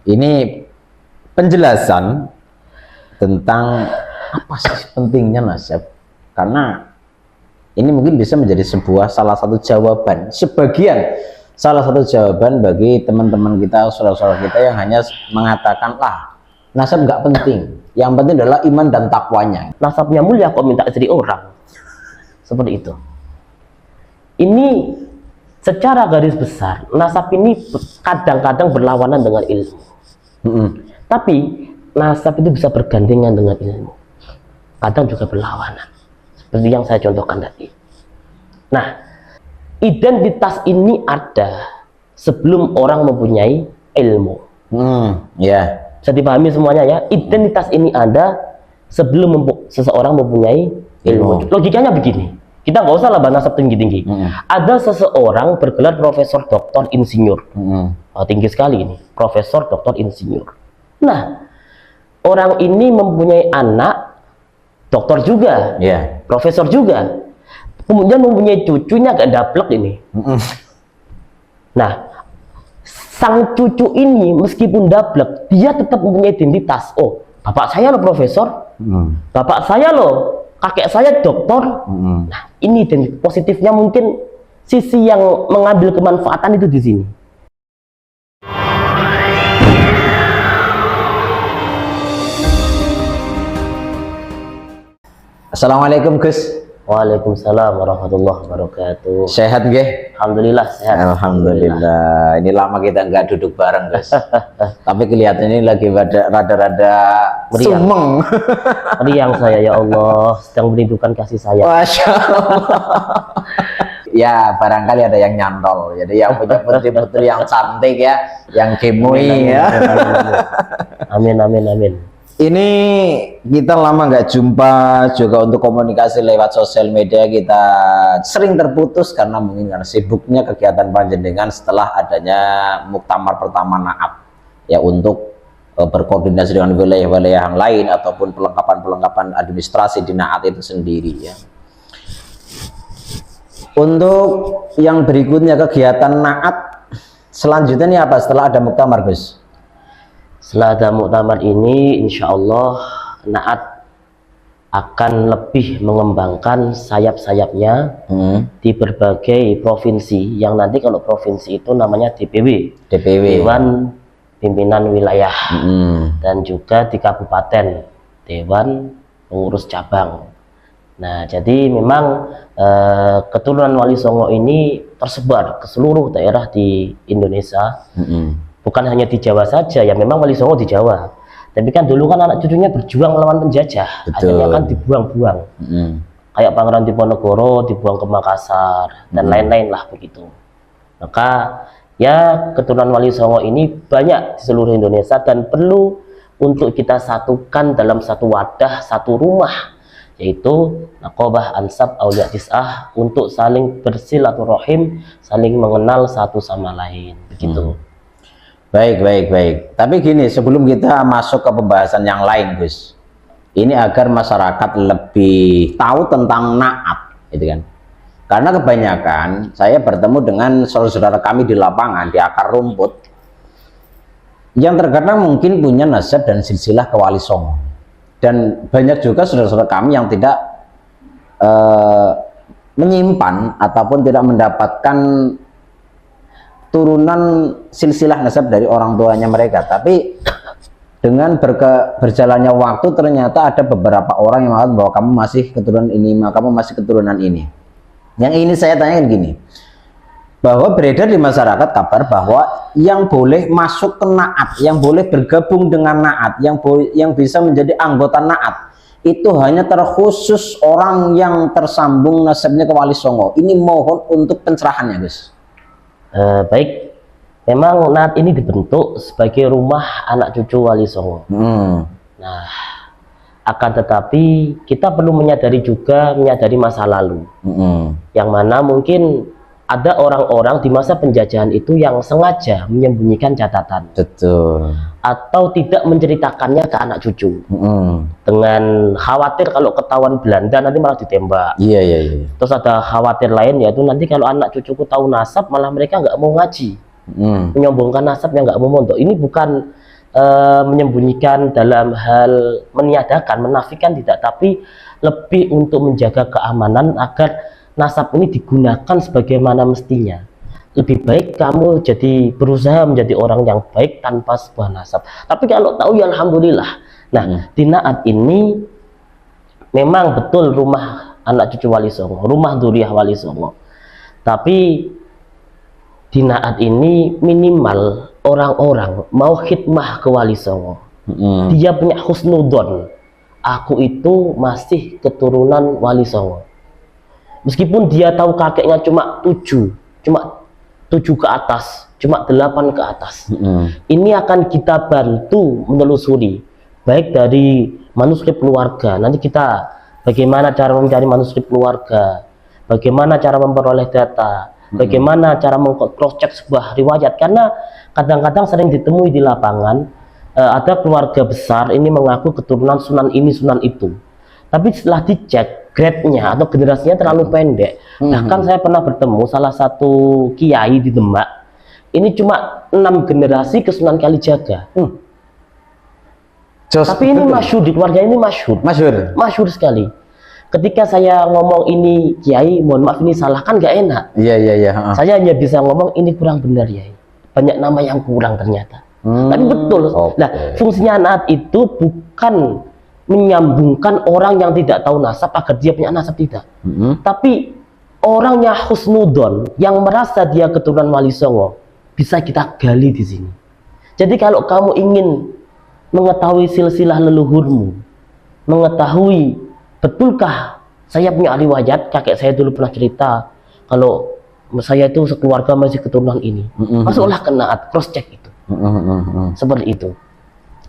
Ini penjelasan tentang apa sih pentingnya nasab, karena ini mungkin bisa menjadi salah satu jawaban, salah satu jawaban bagi teman-teman kita, saudara-saudara kita yang hanya mengatakan lah nasab nggak penting, yang penting adalah iman dan takwanya. Nasabnya mulia kok minta istri orang, seperti itu. Ini secara garis besar nasab ini kadang-kadang berlawanan dengan ilmu. Tapi nasab itu bisa bergandengan dengan ilmu, kadang juga berlawanan, seperti yang saya contohkan tadi. Nah, identitas ini ada sebelum orang mempunyai ilmu. Bisa dipahami semuanya ya. Identitas ini ada sebelum seseorang mempunyai ilmu. Logikanya begini, kita nggak usah lah bahas nasab tinggi-tinggi. Ada seseorang bergelar profesor, doktor, insinyur. Tinggi sekali ini, profesor, doktor, insinyur. Nah, orang ini mempunyai anak doktor juga, profesor juga, kemudian mempunyai cucunya agak daplek ini. Nah, sang cucu ini meskipun daplek, dia tetap mempunyai identitas. Oh, bapak saya loh profesor, bapak saya loh, kakek saya doktor. Nah, ini identitas positifnya, mungkin sisi yang mengambil kemanfaatan itu di sini. Assalamualaikum Gus. Waalaikumsalam warahmatullahi wabarakatuh. Sehat nggih? Alhamdulillah sehat. Alhamdulillah. Ini lama kita nggak duduk bareng Gus. Tapi kelihatannya ini lagi rada-rada sumeng. Meriang saya, ya Allah, sedang merindukan kasih sayang. Masya Allah. Ya barangkali ada yang nyantol, jadi yang punya putri-putri yang cantik ya, yang gemoy ya. Amin amin amin. Ini kita lama nggak jumpa juga, untuk komunikasi lewat sosial media kita sering terputus karena mungkin karena sibuknya kegiatan panjenengan setelah adanya muktamar pertama Naat ya, untuk berkoordinasi dengan wilayah-wilayah yang lain ataupun pelengkapan administrasi di Naat itu sendiri ya. Untuk yang berikutnya kegiatan Naat selanjutnya ini apa setelah ada muktamar Gus? Setelah ada muktamar ini, insya Allah Naat akan lebih mengembangkan sayap-sayapnya di berbagai provinsi, yang nanti kalau provinsi itu namanya DPW, Dewan Pimpinan Wilayah, dan juga di kabupaten Dewan Pengurus Cabang. Nah, jadi memang keturunan Wali Songo ini tersebar ke seluruh daerah di Indonesia. Bukan hanya di Jawa saja ya, memang Wali Songo di Jawa, tapi kan dulu kan anak cucunya berjuang melawan penjajah. Betul. Akhirnya kan dibuang-buang, kayak Pangeran Diponegoro dibuang ke Makassar dan lain-lain lah begitu. Maka ya keturunan Wali Songo ini banyak di seluruh Indonesia dan perlu untuk kita satukan dalam satu wadah, satu rumah, yaitu Naqobah Ansab Aulia Tis'ah, untuk saling bersilaturahim, saling mengenal satu sama lain begitu. Baik. Tapi gini, sebelum kita masuk ke pembahasan yang lain, Gus, ini agar masyarakat lebih tahu tentang Naat, gitu kan? Karena kebanyakan saya bertemu dengan saudara-saudara kami di lapangan, di akar rumput, yang terkadang mungkin punya nasab dan silsilah ke Wali Songo, dan banyak juga saudara-saudara kami yang tidak menyimpan ataupun tidak mendapatkan turunan silsilah nasab dari orang tuanya mereka. Tapi dengan berjalannya waktu ternyata ada beberapa orang yang mengatakan bahwa kamu masih keturunan ini, kamu masih keturunan ini. Yang ini saya tanyakan gini, bahwa beredar di masyarakat kabar bahwa yang boleh masuk ke Naat, yang boleh bergabung dengan Naat, yang bisa menjadi anggota Naat, itu hanya terkhusus orang yang tersambung nasabnya ke Wali Songo. Ini mohon untuk pencerahannya Gus. Baik, memang Naat ini dibentuk sebagai rumah anak cucu Wali Songo. Nah, akan tetapi kita perlu menyadari masa lalu, yang mana mungkin ada orang-orang di masa penjajahan itu yang sengaja menyembunyikan catatan, atau tidak menceritakannya ke anak cucu, dengan khawatir kalau ketahuan Belanda nanti malah ditembak. Terus ada khawatir lain, yaitu nanti kalau anak cucuku tahu nasab malah mereka nggak mau ngaji, menyombongkan nasab yang nggak mau mondok. Ini bukan menyembunyikan dalam hal meniadakan, menafikan tidak, tapi lebih untuk menjaga keamanan agar nasab ini digunakan sebagaimana mestinya. Lebih baik kamu jadi berusaha menjadi orang yang baik tanpa sebuah nasab. Tapi kalau tahu ya alhamdulillah. Nah, di Naat ini memang betul rumah anak cucu Wali Songo, rumah Duriah Wali Songo. Tapi di Naat ini minimal orang-orang mau khidmah ke Wali Songo. Dia punya husnudon. Aku itu masih keturunan Wali Songo. Meskipun dia tahu kakeknya cuma 7 ke atas, cuma 8 ke atas. Ini akan kita bantu menelusuri, baik dari manuskrip keluarga. Nanti kita bagaimana cara mencari manuskrip keluarga, bagaimana cara memperoleh data, bagaimana cara meng-cross check sebuah riwayat. Karena kadang-kadang sering ditemui di lapangan, ada keluarga besar ini mengaku keturunan sunan ini sunan itu, tapi setelah dicek grade-nya atau generasinya terlalu pendek. Bahkan saya pernah bertemu salah satu kiai di Demak, ini cuma 6 generasi ke Sunan Kalijaga. Tapi ini masyhur di keluarga ini, masyhur sekali. Ketika saya ngomong ini kiai, mohon maaf ini salah, kan nggak enak. Iya. Saya hanya bisa ngomong ini kurang benar ya, banyak nama yang kurang ternyata. Tapi betul. Nah, fungsinya Naat itu bukan menyambungkan orang yang tidak tahu nasab agar dia punya nasab, tidak. Tapi orangnya husnudon yang merasa dia keturunan Wali Songo bisa kita gali di sini. Jadi kalau kamu ingin mengetahui silsilah leluhurmu, mengetahui betulkah saya punya riwayat, kakek saya dulu pernah cerita kalau saya itu sekeluarga masih keturunan ini, masuklah ke Naat, cross check itu. Seperti itu.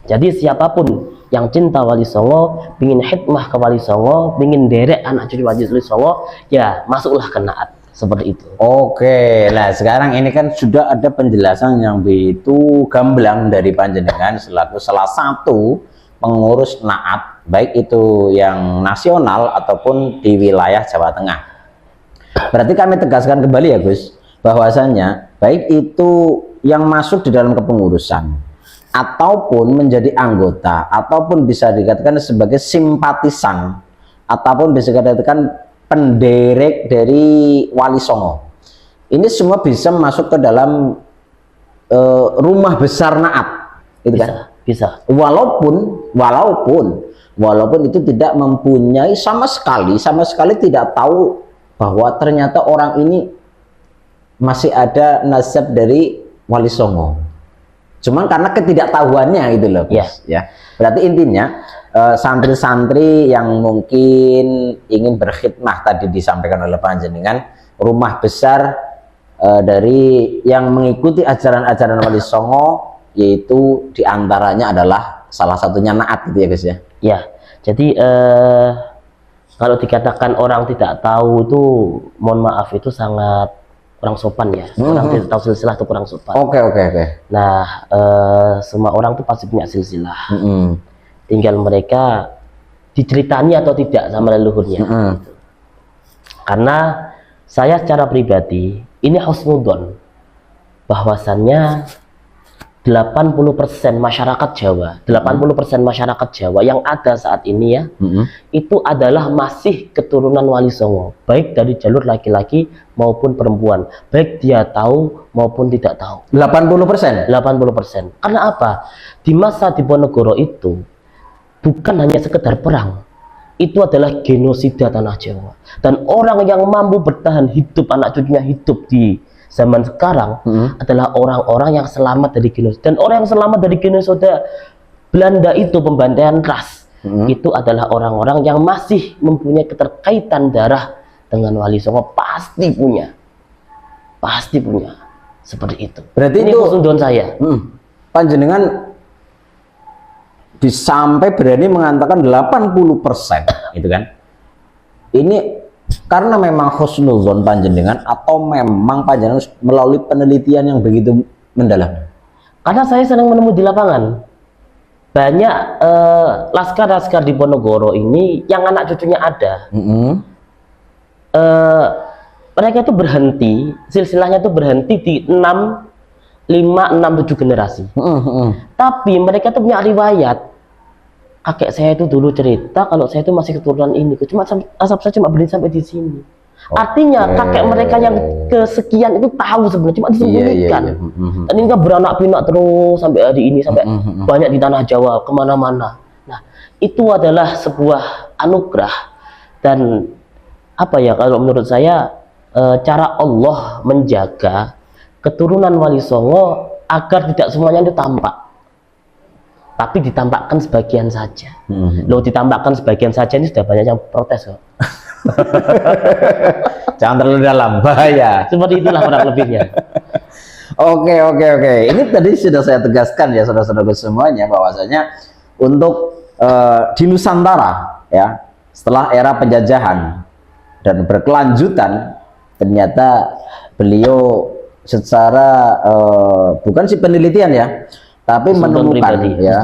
Jadi siapapun yang cinta Wali Songo, ingin khidmah ke Wali Songo, ingin derek anak cucu Wali Songo, ya masuklah ke Naat. Seperti itu. Oke, nah sekarang ini kan sudah ada penjelasan yang begitu gamblang dari panjenengan selaku salah satu pengurus Naat, baik itu yang nasional ataupun di wilayah Jawa Tengah. Berarti kami tegaskan kembali ya Gus, bahwasannya baik itu yang masuk di dalam kepengurusan ataupun menjadi anggota ataupun bisa dikatakan sebagai simpatisan ataupun bisa dikatakan penderek dari Wali Songo, ini semua bisa masuk ke dalam rumah besar Naat, gitu kan? Bisa. Walaupun itu tidak mempunyai sama sekali tidak tahu bahwa ternyata orang ini masih ada nasab dari Wali Songo. Cuman karena ketidaktahuannya gitu loh, ya. Berarti intinya santri-santri yang mungkin ingin berkhidmah tadi disampaikan oleh panjenengan, rumah besar dari yang mengikuti ajaran-ajaran Wali Songo, yaitu diantaranya adalah salah satunya Naat gitu ya guys ya. Ya, jadi kalau dikatakan orang tidak tahu itu, mohon maaf itu sangat kurang sopan ya. Orang tidak tahu silsilah itu kurang sopan. Oke. Nah, semua orang itu pasti punya silsilah. Tinggal mereka diceritani atau tidak sama leluhurnya. Karena saya secara pribadi ini husnudon bahwasannya 80% masyarakat Jawa, 80% masyarakat Jawa yang ada saat ini ya, itu adalah masih keturunan Wali Songo, baik dari jalur laki-laki maupun perempuan, baik dia tahu maupun tidak tahu. 80%? 80%. Karena apa? Di masa Diponegoro itu bukan hanya sekedar perang, itu adalah genosida tanah Jawa. Dan orang yang mampu bertahan hidup, anak cucunya hidup di zaman sekarang adalah orang-orang yang selamat dari genosida. Dan orang yang selamat dari genosida Belanda itu, pembantaian ras, itu adalah orang-orang yang masih mempunyai keterkaitan darah dengan Wali Songo. Pasti punya seperti itu. Berarti ini husnudon saya. Panjenengan sampai berani mengatakan 80% gitu kan. Ini karena memang husnuzon panjenengan atau memang panjenengan melalui penelitian yang begitu mendalam? Karena saya sering menemui di lapangan banyak laskar-laskar di Ponorogo ini yang anak cucunya ada. Mereka itu berhenti, silsilahnya itu berhenti di 6 5, 6, 7 generasi. Tapi mereka tuh punya riwayat. Kakek saya itu dulu cerita kalau saya itu masih keturunan ini. Cuma asap saya cuma berdiri sampai di sini. Artinya kakek mereka yang kesekian itu tahu sebenarnya, cuma disembunyikan. Dan ini kan beranak pinak terus sampai hari ini, sampai banyak di tanah Jawa, kemana-mana. Nah, itu adalah sebuah anugerah. Dan apa ya, kalau menurut saya cara Allah menjaga keturunan Wali Songo agar tidak semuanya itu tampak, tapi ditampakkan sebagian saja. Loh, ditampakkan sebagian saja ini sudah banyak yang protes kok. Jangan terlalu dalam, bahaya. Seperti itulah kurang lebihnya. Oke. Ini tadi sudah saya tegaskan ya, saudara-saudara semuanya, bahwasanya untuk di Nusantara ya, setelah era penjajahan dan berkelanjutan, ternyata beliau secara bukan si penelitian ya, tapi menemukan pribadi, ya,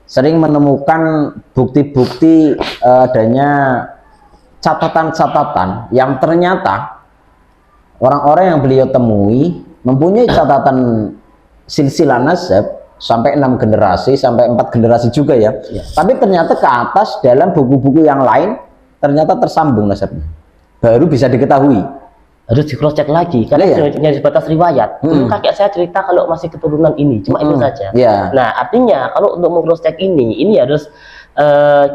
sering menemukan bukti-bukti adanya catatan-catatan yang ternyata orang-orang yang beliau temui mempunyai catatan silsilah nasab sampai 6 generasi, sampai 4 generasi juga ya. Tapi ternyata ke atas dalam buku-buku yang lain ternyata tersambung nasabnya. Baru bisa diketahui. Harus di cross check lagi karena hanya sebatas riwayat. Dulu kakek saya cerita kalau masih keturunan ini, cuma itu saja. Nah, artinya kalau untuk meng cross check ini harus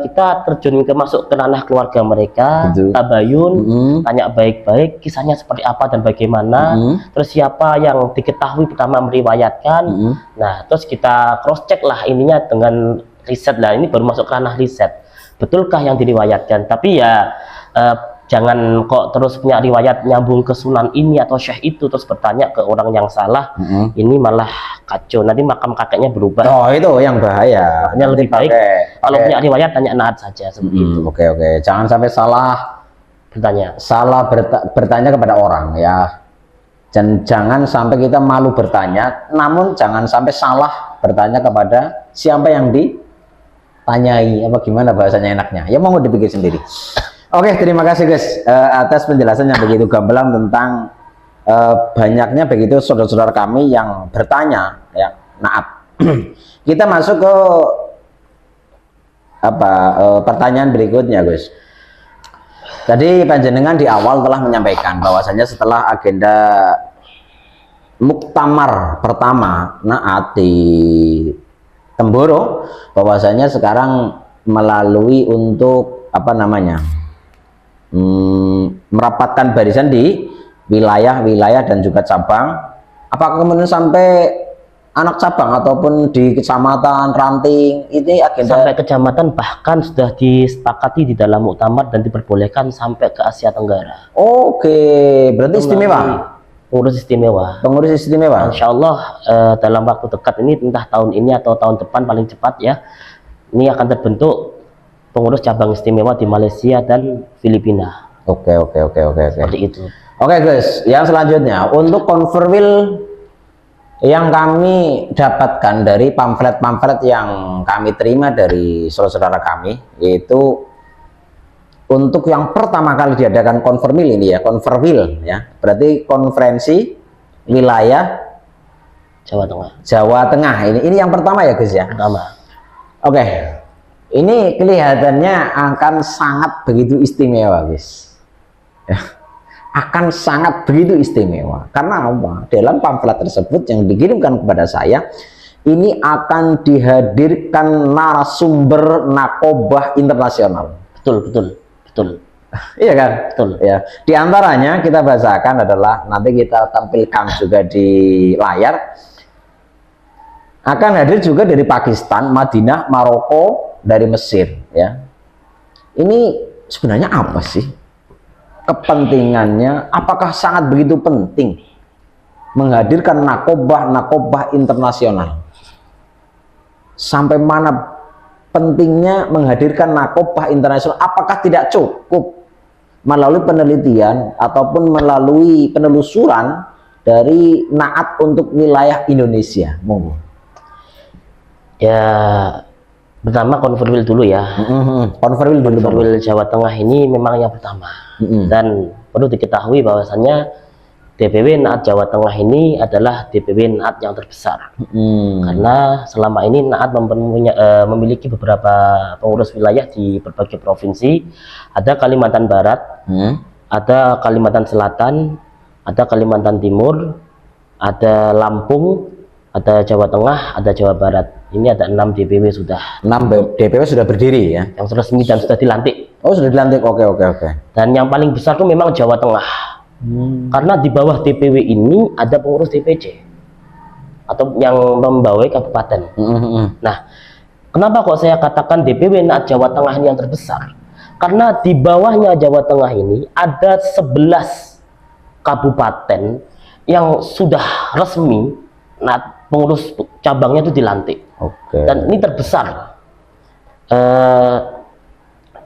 kita terjun masuk ke ranah keluarga mereka, tabayun, tanya baik-baik kisahnya seperti apa dan bagaimana, terus siapa yang diketahui pertama meriwayatkan. Nah, terus kita cross check lah ininya dengan riset lah, ini baru masuk ke ranah riset. Betulkah yang diriwayatkan? Tapi ya jangan kok terus punya riwayat nyambung ke sunan ini atau syekh itu terus bertanya ke orang yang salah. Ini malah kacau, nanti makam kakeknya berubah. Oh, itu yang bahaya. Hanya lebih baik kalau punya riwayat tanya naat saja seperti itu. Oke. Jangan sampai salah bertanya kepada orang ya. Dan jangan sampai kita malu bertanya, namun jangan sampai salah bertanya kepada siapa yang ditanyai, apa gimana bahasanya enaknya. Ya mau dipikir sendiri. Oke, terima kasih guys atas penjelasan yang begitu gamblang tentang banyaknya begitu saudara-saudara kami yang bertanya ya naat. Kita masuk ke pertanyaan berikutnya guys. Tadi panjenengan di awal telah menyampaikan bahwasanya setelah agenda muktamar pertama naat di Temboro, bahwasanya sekarang melalui untuk merapatkan barisan di wilayah-wilayah dan juga cabang. Apakah kemudian sampai anak cabang ataupun di kecamatan ranting ini agenda sampai kecamatan, bahkan sudah disepakati di dalam muktamar dan diperbolehkan sampai ke Asia Tenggara. Oke, berarti istimewa. Pengurus istimewa. Insya Allah dalam waktu dekat ini, entah tahun ini atau tahun depan paling cepat ya, ini akan terbentuk pengurus cabang istimewa di Malaysia dan Filipina. Oke. Seperti itu. Oke guys, yang selanjutnya untuk konferwil yang kami dapatkan dari pamflet-pamflet yang kami terima dari saudara-saudara kami, yaitu untuk yang pertama kali diadakan konferwil ini ya, konferwil ya, berarti konferensi wilayah Jawa Tengah. Ini yang pertama ya guys ya. Pertama. Oke. Ini kelihatannya akan sangat begitu istimewa guys. Akan sangat begitu istimewa. Karena apa? Dalam pamflet tersebut yang dikirimkan kepada saya, ini akan dihadirkan narasumber nakobah internasional. Betul. Iya kan? Betul. Ya. Di antaranya kita bahasakan adalah, nanti kita tampilkan juga di layar, akan hadir juga dari Pakistan, Madinah, Maroko, dari Mesir ya. Ini sebenarnya apa sih kepentingannya? Apakah sangat begitu penting menghadirkan nakobah internasional? Sampai mana pentingnya menghadirkan nakobah internasional? Apakah tidak cukup melalui penelitian ataupun melalui penelusuran dari naat untuk wilayah Indonesia? Ya, pertama konferwil dulu ya. Konferwil Jawa Tengah ini memang yang pertama. Dan perlu diketahui bahwasannya DPW Naat Jawa Tengah ini adalah DPW Naat yang terbesar. Karena selama ini Naat memiliki beberapa pengurus wilayah di berbagai provinsi. Ada Kalimantan Barat, ada Kalimantan Selatan, ada Kalimantan Timur, ada Lampung, ada Jawa Tengah, ada Jawa Barat. Ini ada 6 DPW sudah. 6 DPW sudah berdiri ya? Yang resmi dan sudah dilantik. Oh, sudah dilantik. Oke. Dan yang paling besar itu memang Jawa Tengah. Karena di bawah DPW ini ada pengurus DPC atau yang membawai kabupaten. Nah, kenapa kok saya katakan DPW Naat Jawa Tengah ini yang terbesar? Karena di bawahnya Jawa Tengah ini ada 11 kabupaten yang sudah resmi Naat pengurus cabangnya itu dilantik. Dan ini terbesar.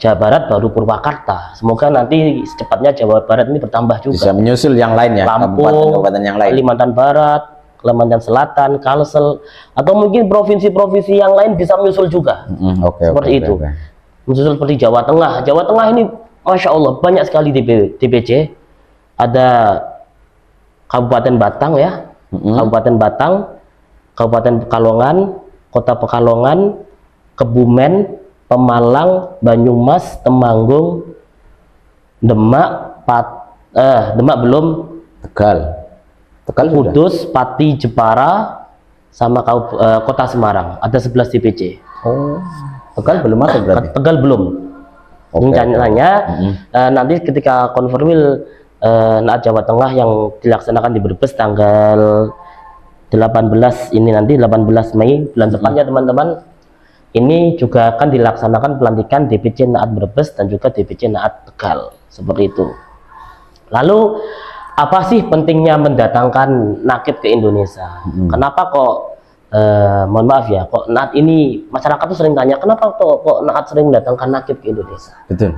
Jawa Barat baru Purwakarta. Semoga nanti secepatnya Jawa Barat ini bertambah juga. Bisa menyusul yang lain ya, Lampung, kabupaten yang lain. Kalimantan Barat, Kalimantan Selatan, Kalsel, atau mungkin provinsi-provinsi yang lain bisa menyusul juga. Seperti itu. Menyusul seperti Jawa Tengah. Jawa Tengah ini, Masya Allah, banyak sekali DPC. Ada Kabupaten Batang ya, Kabupaten Batang, Kabupaten Pekalongan, Kota Pekalongan, Kebumen, Pemalang, Banyumas, Temanggung, Demak, Demak belum, Tegal Kudus, Pati, Jepara, sama Kota Semarang. Ada 11 DPC. Tegal belum masuk berarti? Tegal belum. Rencananya nanti ketika konformil Naat Jawa Tengah yang dilaksanakan di Brebes tanggal 18 ini nanti 18 Mei bulan depannya teman-teman, ini juga akan dilaksanakan pelantikan DPC Naat Brebes dan juga DPC Naat Tegal, seperti itu. Lalu apa sih pentingnya mendatangkan nakib ke Indonesia? Kenapa kok mohon maaf ya, kok Naat ini, masyarakat tuh sering tanya kenapa kok Naat sering mendatangkan nakib ke Indonesia? Betul.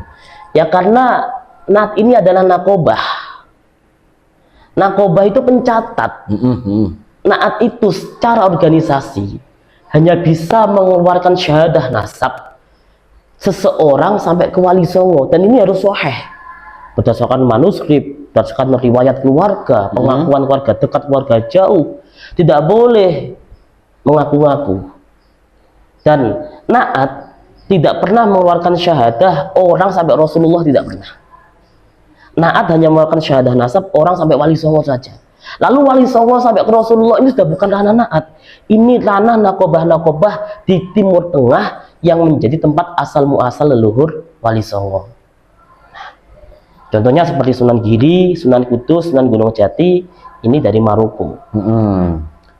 Ya karena Naat ini adalah nakobah. Nakobah itu pencatat. Naat itu secara organisasi hanya bisa mengeluarkan syahadah nasab seseorang sampai ke wali songo, dan ini harus sahih berdasarkan manuskrip, berdasarkan riwayat keluarga, pengakuan keluarga dekat, keluarga jauh. Tidak boleh mengaku-ngaku. Dan Naat tidak pernah mengeluarkan syahadah orang sampai Rasulullah, tidak pernah. Naat hanya mengeluarkan syahadah nasab orang sampai wali songo saja. Lalu wali songo sampai ke Rasulullah ini sudah bukan ranah Naat. Ini ranah nakobah-nakobah di Timur Tengah yang menjadi tempat asal muasal leluhur wali songo. Nah, contohnya seperti Sunan Giri, Sunan Kudus, Sunan Gunung Jati, ini dari Maroko.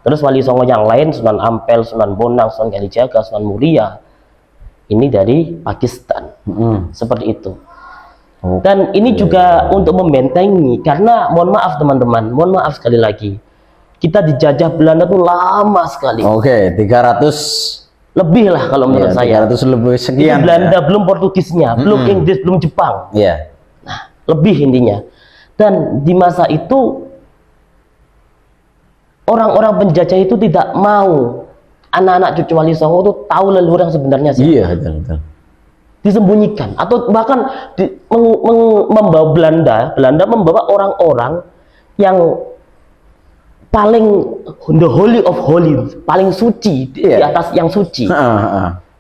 Terus wali songo yang lain, Sunan Ampel, Sunan Bonang, Sunan Kalijaga, Sunan Muria, ini dari Pakistan. Seperti itu. Dan ini juga untuk membentengi, karena mohon maaf teman-teman, mohon maaf sekali lagi, kita dijajah Belanda tuh lama sekali. 300 lebih lah kalau menurut saya. 300 lebih Ini sekian. Belanda belum Portugisnya, belum Inggris, belum Jepang. Nah, lebih intinya. Dan di masa itu orang-orang penjajah itu tidak mau anak-anak cucu wali songo itu tahu leluhur yang sebenarnya siapa. Iya, betul. Disembunyikan, atau bahkan membawa Belanda membawa orang-orang yang paling the holy of holy, paling suci di atas yang suci.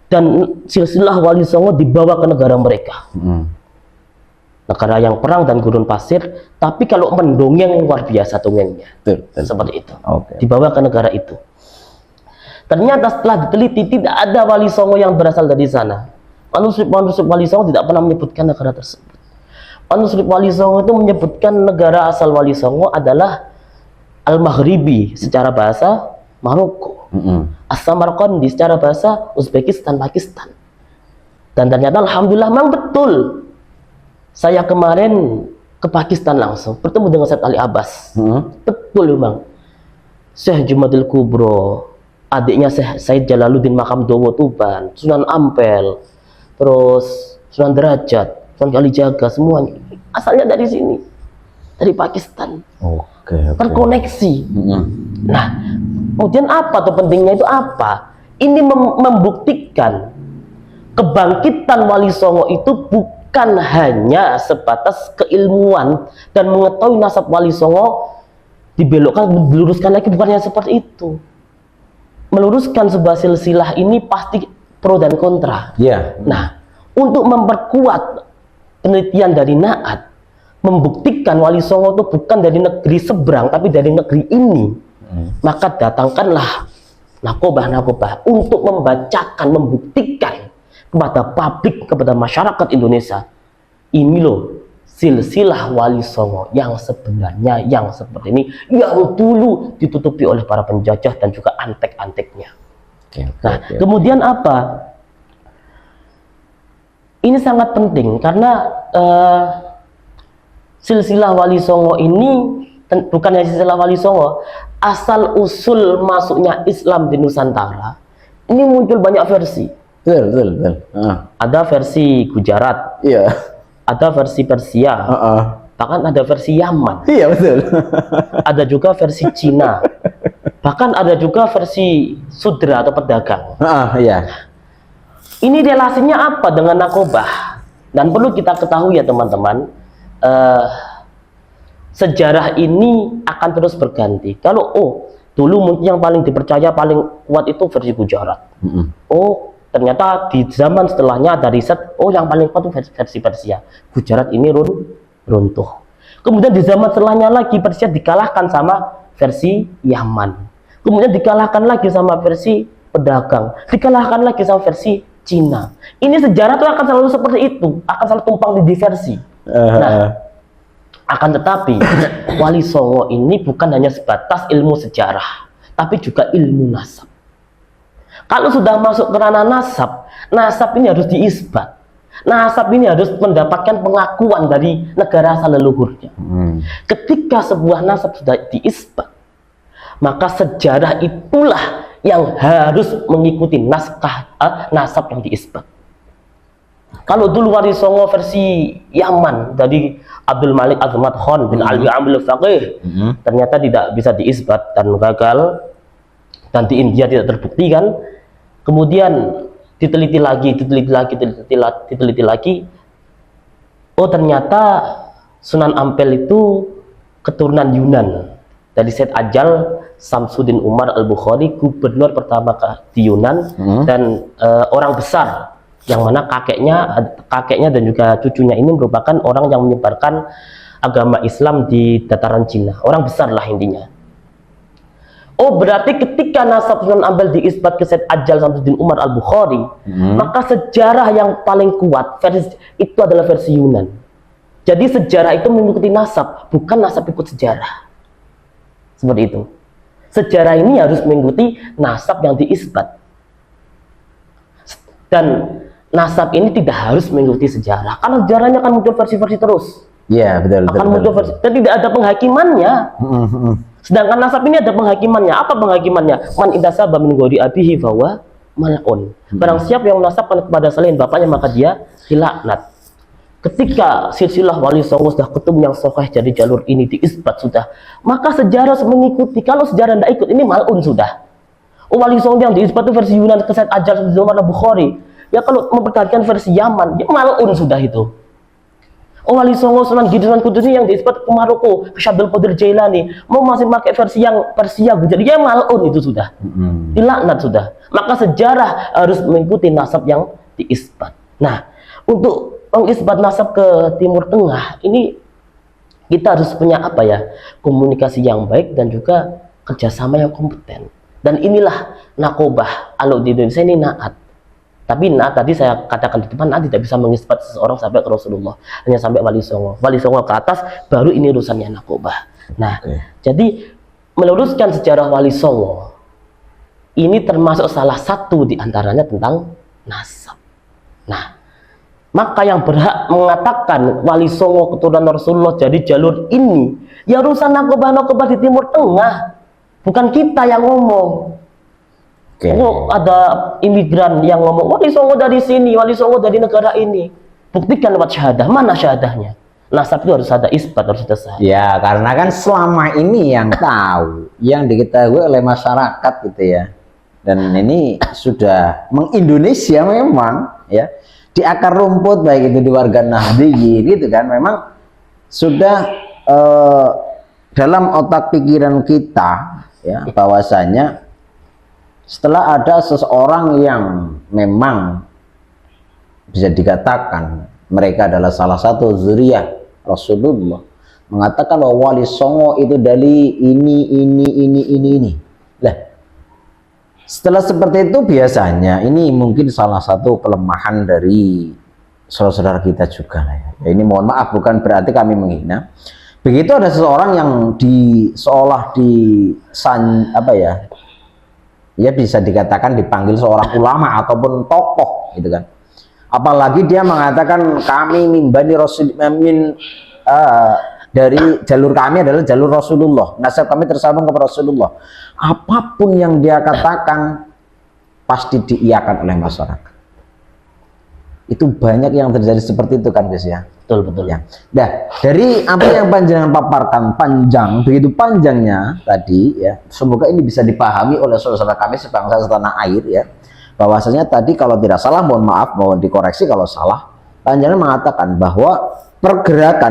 Dan silsilah wali songo dibawa ke negara mereka. Negara yang perang dan gurun pasir, tapi kalau mendongeng luar biasa dongengnya. Seperti itu. Dibawa ke negara itu. Ternyata setelah diteliti tidak ada wali songo yang berasal dari sana. Manuskrip wali songo tidak pernah menyebutkan negara tersebut. Manuskrip wali songo itu menyebutkan negara asal wali songo adalah Al-Maghribi secara bahasa Maroko, As-Samarkandi secara bahasa Uzbekistan, Pakistan. Dan ternyata alhamdulillah memang betul. Saya kemarin ke Pakistan langsung bertemu dengan Syed Ali Abbas. Betul memang. Syekh Jumadil Kubro, adiknya Syekh Said Jalaluddin Makamdowo Tuban, Sunan Ampel, terus Sunan Derajat, Sunan Kalijaga, semuanya asalnya dari sini, dari Pakistan. Terkoneksi. Nah, kemudian apa tuh pentingnya itu apa? Ini membuktikan kebangkitan wali songo itu bukan hanya sebatas keilmuan dan mengetahui nasab wali songo dibelokkan, diluruskan lagi, bukannya seperti itu. Meluruskan sebuah silsilah ini pasti pro dan kontra. Iya. Nah, untuk memperkuat penelitian dari Naat, membuktikan Wali Songo itu bukan dari negeri seberang, tapi dari negeri ini, maka datangkanlah nakobah-nakobah untuk membacakan, membuktikan kepada publik, kepada masyarakat Indonesia, ini loh silsilah Wali Songo yang sebenarnya, yang seperti ini, yang dulu ditutupi oleh para penjajah dan juga antek-anteknya. Nah, kemudian apa? Ini sangat penting karena silsilah Wali Songo ini bukan hanya silsilah Wali Songo, asal usul masuknya Islam di Nusantara ini muncul banyak versi. Betul. Ada versi Gujarat, Iya. ada versi Persia, bahkan ada versi Yaman. Iya, betul. Ada juga versi Cina, bahkan ada juga versi Sudra atau pedagang. Iya. Ini relasinya apa dengan nakobah? Dan perlu kita ketahui ya teman-teman, sejarah ini akan terus berganti. Kalau dulu mungkin yang paling dipercaya, paling kuat itu versi Gujarat. Ternyata di zaman setelahnya ada riset, yang paling kuat itu versi Persia. Gujarat ini runtuh. Kemudian di zaman setelahnya lagi Persia dikalahkan sama versi Yaman. Kemudian dikalahkan lagi sama versi pedagang. Dikalahkan lagi sama versi Cina. Ini sejarah itu akan selalu seperti itu, akan selalu tumpang di diversi. Nah, akan tetapi Wali Songo ini bukan hanya sebatas ilmu sejarah, tapi juga ilmu nasab. Kalau sudah masuk ke ranah nasab, nasab ini harus diisbat. Nasab ini harus mendapatkan pengakuan dari negara asal leluhurnya. Ketika sebuah nasab sudah diisbat, maka sejarah itulah yang harus mengikuti nasab yang diisbat. Kalau dulu Wali Songo versi Yaman dari Abdul Malik Azmat Khan bin Alwi Amil Faqih ternyata tidak bisa diisbat dan gagal, dan di India tidak terbukti kan. Kemudian diteliti lagi, ternyata Sunan Ampel itu keturunan Yunan dari Said Ajal Samsudin Umar Al-Bukhari, gubernur pertama di Yunan, dan orang besar yang mana kakeknya dan juga cucunya ini merupakan orang yang menyebarkan agama Islam di dataran Cina, orang besar lah intinya. Berarti ketika nasab Sunan Ampel diisbat ke Said Ajal Samsudin Umar Al-Bukhari, maka sejarah yang paling kuat itu adalah versi Yunan. Jadi sejarah itu mengikuti nasab, bukan nasab ikut sejarah. Seperti itu. Sejarah ini harus mengikuti nasab yang diisbat. Dan nasab ini tidak harus mengikuti sejarah, karena sejarahnya akan muncul versi-versi terus. Iya, betul. Akan muncul versi, dan tidak ada penghakimannya. Sedangkan nasab ini ada penghakimannya. Apa penghakimannya? Man intasaba min ghairi abihi fahuwa mal'un. Barang siapa yang menasabkan kepada selain bapaknya, maka dia dilaknat. Ketika silsilah Wali Songo sudah ketemu yang sahih dari jalur ini diisbat sudah, maka sejarah harus mengikuti. Kalau sejarah tidak ikut, ini mal'un sudah. Wali Songo yang diisbat itu versi Yunan ke Said Ajal Samsudin Umar Al-Bukhari. Ya kalau mempertahankan versi Yaman, ya mal'un sudah itu. Wali Songo Sunan Giri Sunan Kudus ini yang diisbat ke Maroko, ke Syabdul Qadir Jailani, mau masih pakai versi yang Persia, jadi ya mal'un itu sudah, dilaknat sudah. Maka sejarah harus mengikuti nasab yang diisbat. Nah, untuk mengisbat nasab ke Timur Tengah ini kita harus punya komunikasi yang baik dan juga kerjasama yang kompeten. Dan inilah nakobah. Kalau di Indonesia ini Naat. Tapi tadi saya katakan di depan, tidak bisa mengisbat seseorang sampai ke Rasulullah, hanya sampai Wali Songo. Wali Songo ke atas, baru ini urusannya nakobah. Nah, jadi meluruskan sejarah Wali Songo ini termasuk salah satu di antaranya tentang nasab. Nah, maka yang berhak mengatakan Wali Songo keturunan Rasulullah jadi jalur ini, ya urusan nakobah-nakobah di Timur Tengah, bukan kita yang ngomong. Ada imigran yang ngomong Wali Songo dari sini, Wali Songo dari negara ini. Buktikan lewat syahadah. Mana syahadahnya? Nasab itu harus ada isbat, harus ada syahadah. Ya, karena kan selama ini yang tahu, yang diketahui oleh masyarakat gitu ya. Dan ini sudah mengindonesia memang ya. Di akar rumput baik itu di warga Nahdliyin gitu kan, memang sudah dalam otak pikiran kita ya bahwasanya setelah ada seseorang yang memang bisa dikatakan mereka adalah salah satu zuriyah Rasulullah, mengatakan bahwa Wali Songo itu dari ini. Lah, setelah seperti itu biasanya ini mungkin salah satu kelemahan dari saudara-saudara kita juga lah ya. Ini mohon maaf bukan berarti kami menghina. Begitu ada seseorang yang seolah ya bisa dikatakan dipanggil seorang ulama ataupun tokoh gitu kan. Apalagi dia mengatakan kami mimbani Rasul dari jalur kami adalah jalur Rasulullah, nasab kami tersambung kepada Rasulullah. Apapun yang dia katakan pasti diiyakan oleh masyarakat. Itu banyak yang terjadi seperti itu kan guys ya. Betul ya. Nah, dari apa yang panjenengan paparkan panjang, begitu panjangnya tadi ya, semoga ini bisa dipahami oleh saudara kami sebangsa setanah air ya. Bahwasanya tadi kalau tidak salah, mohon maaf, mohon dikoreksi kalau salah. Panjenengan mengatakan bahwa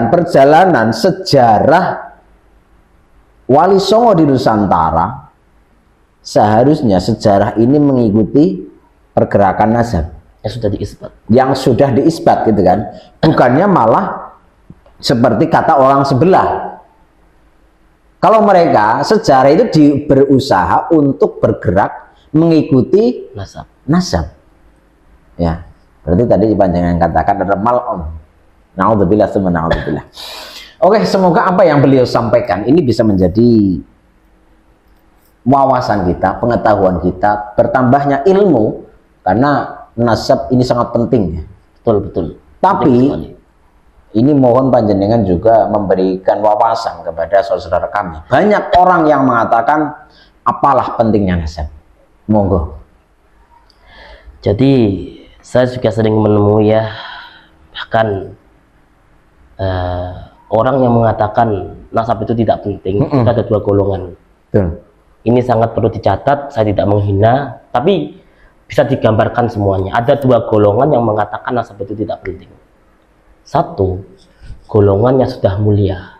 perjalanan sejarah Wali Songo di Nusantara seharusnya sejarah ini mengikuti pergerakan nasab yang sudah diisbat gitu kan, bukannya malah seperti kata orang sebelah. Kalau mereka sejarah itu berusaha untuk bergerak mengikuti nasab ya, berarti tadi panjangan katakan ada mal'un. Na'udzubillah tsumma na'udzubillah. Oke, semoga apa yang beliau sampaikan ini bisa menjadi wawasan kita, pengetahuan kita, bertambahnya ilmu, karena nasab ini sangat penting ya. Betul. Tapi ini mohon panjenengan juga memberikan wawasan kepada saudara kami. Banyak orang yang mengatakan apalah pentingnya nasab. Monggo. Jadi saya juga sering menemui ya, bahkan orang yang mengatakan nasab itu tidak penting. Itu ada dua golongan. Ini sangat perlu dicatat, saya tidak menghina, tapi bisa digambarkan semuanya. Ada dua golongan yang mengatakan nasab itu tidak penting. Satu, golongan yang sudah mulia.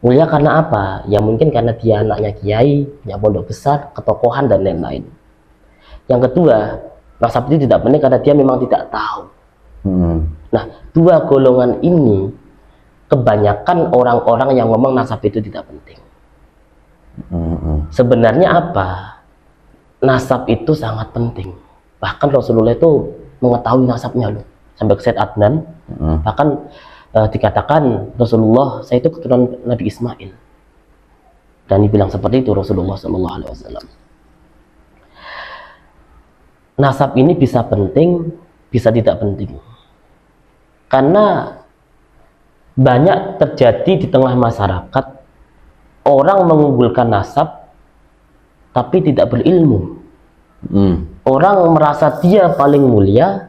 Mulia karena apa? Ya mungkin karena dia anaknya kiai, punya pondok besar, ketokohan dan lain-lain. Yang kedua, nasab itu tidak penting karena dia memang tidak tahu. Nah, dua golongan ini kebanyakan orang-orang yang ngomong nasab itu tidak penting. Sebenarnya apa? Nasab itu sangat penting. Bahkan Rasulullah itu mengetahui nasabnya loh, sampai ke Said Adnan. Bahkan dikatakan Rasulullah, saya itu keturunan Nabi Ismail, dan dibilang seperti itu Rasulullah SAW. Nasab ini bisa penting, bisa tidak penting, karena banyak terjadi di tengah masyarakat orang mengunggulkan nasab tapi tidak berilmu. Orang merasa dia paling mulia,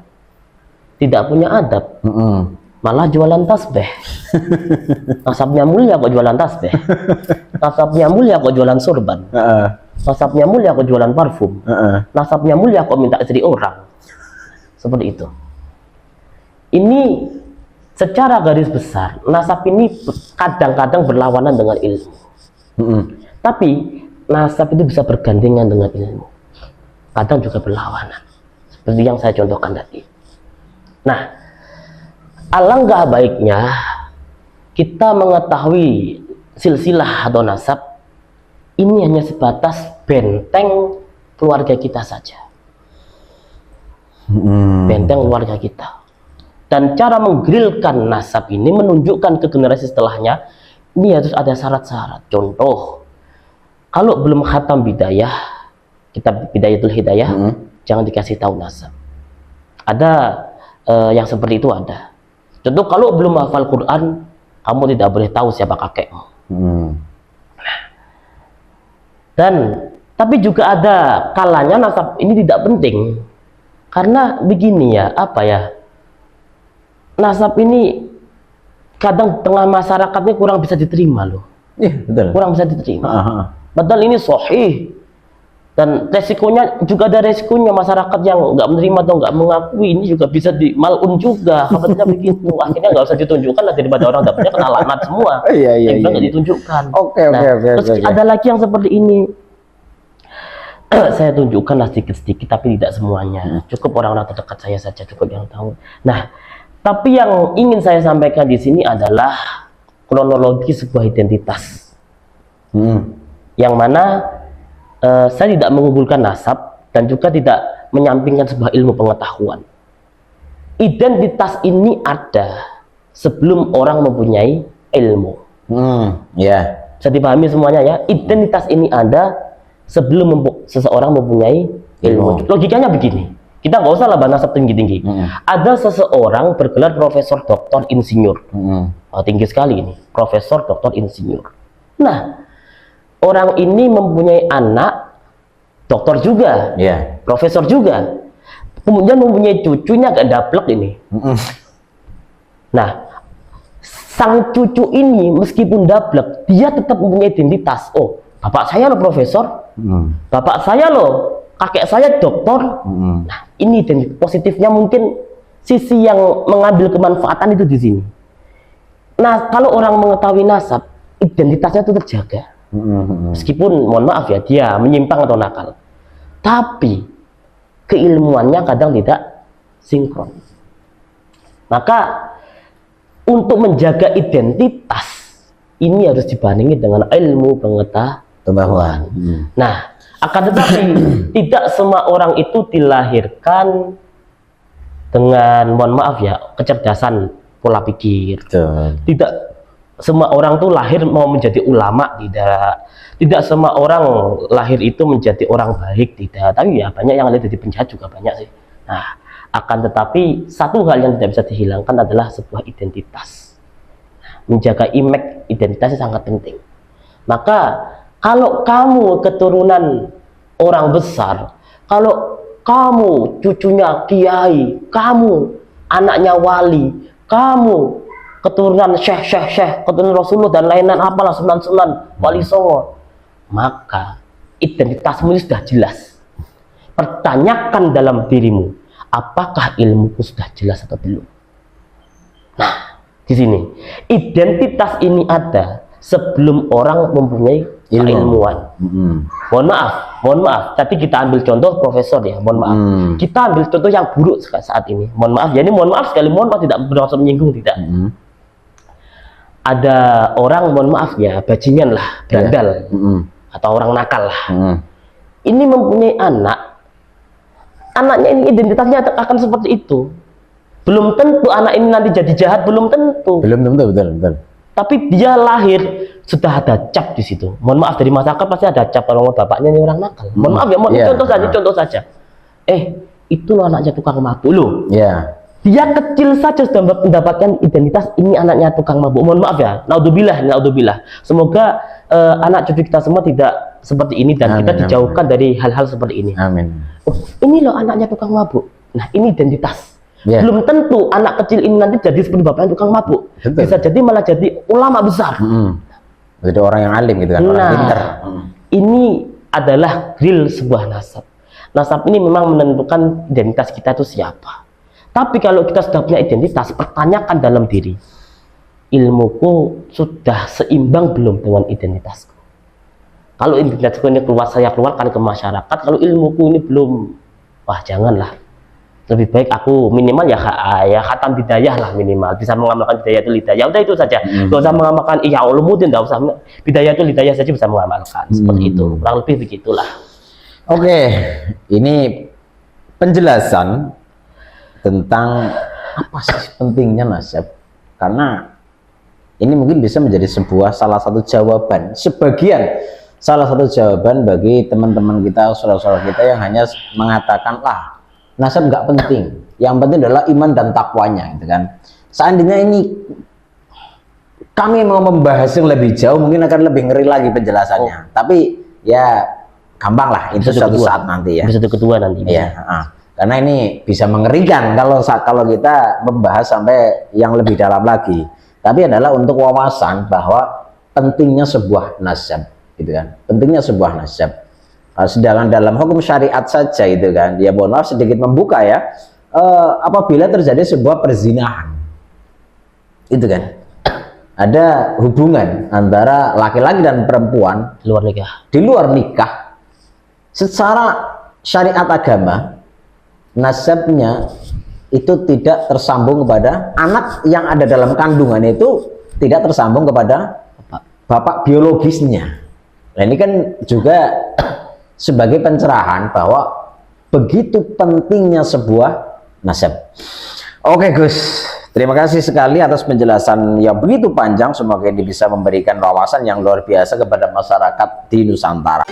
tidak punya adab, malah jualan tasbih. Nasabnya mulia kok jualan tasbih. Nasabnya mulia kok jualan sorban. Nasabnya mulia kok jualan parfum. Nasabnya mulia kok minta istri orang. Seperti itu. Ini secara garis besar nasab ini kadang-kadang berlawanan dengan ilmu. Tapi nasab itu bisa bergandengan dengan ilmu. Kadang juga berlawanan. Seperti yang saya contohkan tadi. Nah, alangkah baiknya kita mengetahui silsilah atau nasab ini hanya sebatas benteng keluarga kita saja. Benteng keluarga kita. Dan cara menggerilkan nasab ini menunjukkan ke generasi setelahnya, ini harus ada syarat-syarat. Contoh, kalau belum khatam bidayah, kitab Bidayatul Hidayah, jangan dikasih tahu nasab. Ada yang seperti itu ada. Contoh, kalau belum hafal Quran, kamu tidak boleh tahu siapa kakekmu. Dan tapi juga ada kalanya nasab ini tidak penting, karena begini ya, apa ya, nasab ini kadang tengah masyarakat ini kurang bisa diterima loh. Betul. Kurang bisa diterima. Padahal ini sahih. Dan resikonya juga ada resikonya, masyarakat yang nggak menerima atau nggak mengakui ini juga bisa di malun juga, kabarnya begitu. Akhirnya nggak usah ditunjukkan lah, daripada orang dapatnya kena laknat semua. Iya, yang nggak ditunjukkan. Oke. Terus ada lagi yang seperti ini. Saya tunjukkanlah sedikit-sedikit, tapi tidak semuanya. Cukup orang-orang terdekat saya saja cukup yang tahu. Nah, tapi yang ingin saya sampaikan di sini adalah kronologi sebuah identitas. Yang mana saya tidak mengumpulkan nasab dan juga tidak menyampingkan sebuah ilmu pengetahuan. Identitas ini ada sebelum orang mempunyai ilmu. Bisa dipahami semuanya ya. Identitas ini ada sebelum seseorang mempunyai ilmu. Logikanya begini. Kita nggak usah lah bahas nasab tinggi-tinggi. Ada seseorang bergelar profesor, doktor, insinyur. Tinggi sekali ini. Profesor, doktor, insinyur. Nah, orang ini mempunyai anak dokter juga, profesor juga, kemudian mempunyai cucunya agak daplek ini. Nah, sang cucu ini meskipun daplek, dia tetap mempunyai identitas. Oh, bapak saya loh profesor, bapak saya loh, kakek saya dokter. Nah, ini identitas positifnya, mungkin sisi yang mengambil kemanfaatan itu di sini. Nah, kalau orang mengetahui nasab, identitasnya itu terjaga. Meskipun mohon maaf ya, dia menyimpang atau nakal, tapi keilmuannya kadang tidak sinkron. Maka untuk menjaga identitas ini harus dibandingi dengan ilmu pengetahuan. Nah, akan tetapi tidak semua orang itu dilahirkan dengan, mohon maaf ya, kecerdasan pola pikir. Tidak semua orang tuh lahir mau menjadi ulama, tidak semua orang lahir itu menjadi orang baik, tidak. Tapi ya banyak yang lahir jadi penjahat juga banyak sih. Nah, akan tetapi satu hal yang tidak bisa dihilangkan adalah sebuah identitas. Menjaga image identitasnya sangat penting. Maka kalau kamu keturunan orang besar, kalau kamu cucunya kiai, kamu anaknya wali, kamu keturunan syekh, keturunan Rasulullah dan lain-lain apalah, sunan, wali songo, maka identitasmu ini sudah jelas. Pertanyakan dalam dirimu, apakah ilmuku sudah jelas atau belum? Nah, di sini identitas ini ada sebelum orang mempunyai keilmuan. Mohon maaf. Tadi kita ambil contoh profesor ya, mohon maaf. Kita ambil contoh yang buruk saat ini. Mohon maaf. Ya, ini mohon maaf sekali, mohon maaf, tidak bermaksud menyinggung, tidak. Ada orang, mohon maaf ya, bajingan lah, bandel, atau orang nakal lah. Ini mempunyai anaknya ini identitasnya akan seperti itu. Belum tentu anak ini nanti jadi jahat, belum tentu. Betul. Tapi dia lahir sudah ada cap di situ. Mohon maaf, dari masyarakat pasti ada cap kalau bapaknya ini orang nakal. Mohon maaf ya, contoh saja. Itu loh anaknya tukang mabuk loh. Dia kecil saja sudah mendapatkan identitas ini anaknya tukang mabuk. Mohon maaf ya, naudzubillah. Semoga anak cucu kita semua tidak seperti ini dan kita dijauhkan dari hal-hal seperti ini. Amin. Oh, ini loh anaknya tukang mabuk. Nah, ini identitas. Belum tentu anak kecil ini nanti jadi seperti bapaknya tukang mabuk. Bisa jadi malah jadi ulama besar. Jadi orang yang alim gitu kan, orang pintar. Ini adalah real sebuah nasab. Nasab ini memang menentukan identitas kita itu siapa. Tapi kalau kita sudah punya identitas, pertanyakan dalam diri, ilmuku sudah seimbang belum dengan identitasku? Kalau identitasku ini saya keluarkan ke masyarakat, kalau ilmuku ini belum, wah janganlah. Lebih baik aku minimal ya khatam bidayah lah, minimal bisa mengamalkan bidayah itu lidayah. Udah itu saja. Gak usah mengamalkan iya ulumuddin, gak usah, bidayah itu lidayah saja bisa mengamalkan. Seperti itu, kurang lebih begitulah. Oke, ini penjelasan tentang apa sih pentingnya nasab, karena ini mungkin bisa menjadi salah satu jawaban bagi teman-teman kita, saudara-saudara kita yang hanya mengatakan nasab nggak penting, yang penting adalah iman dan takwanya, gitu kan. Seandainya ini kami mau membahas yang lebih jauh, mungkin akan lebih ngeri lagi penjelasannya. Tapi ya gampang lah, itu suatu saat nanti ya. Bisa kedua nanti. Iya. Karena ini bisa mengerikan kalau kita membahas sampai yang lebih dalam lagi. Tapi adalah untuk wawasan bahwa pentingnya sebuah nasab, gitu kan. Pentingnya sebuah nasab. Sedangkan dalam hukum syariat saja itu kan, ya mohon maaf sedikit membuka ya, apabila terjadi sebuah perzinahan, itu kan, ada hubungan antara laki-laki dan perempuan Luar nikah. di luar nikah, secara syariat agama, nasabnya itu tidak tersambung kepada anak yang ada dalam kandungan, itu tidak tersambung kepada bapak biologisnya. Nah ini kan juga sebagai pencerahan bahwa begitu pentingnya sebuah nasab. Oke Gus, terima kasih sekali atas penjelasan yang begitu panjang. Semoga ini bisa memberikan wawasan yang luar biasa kepada masyarakat di Nusantara.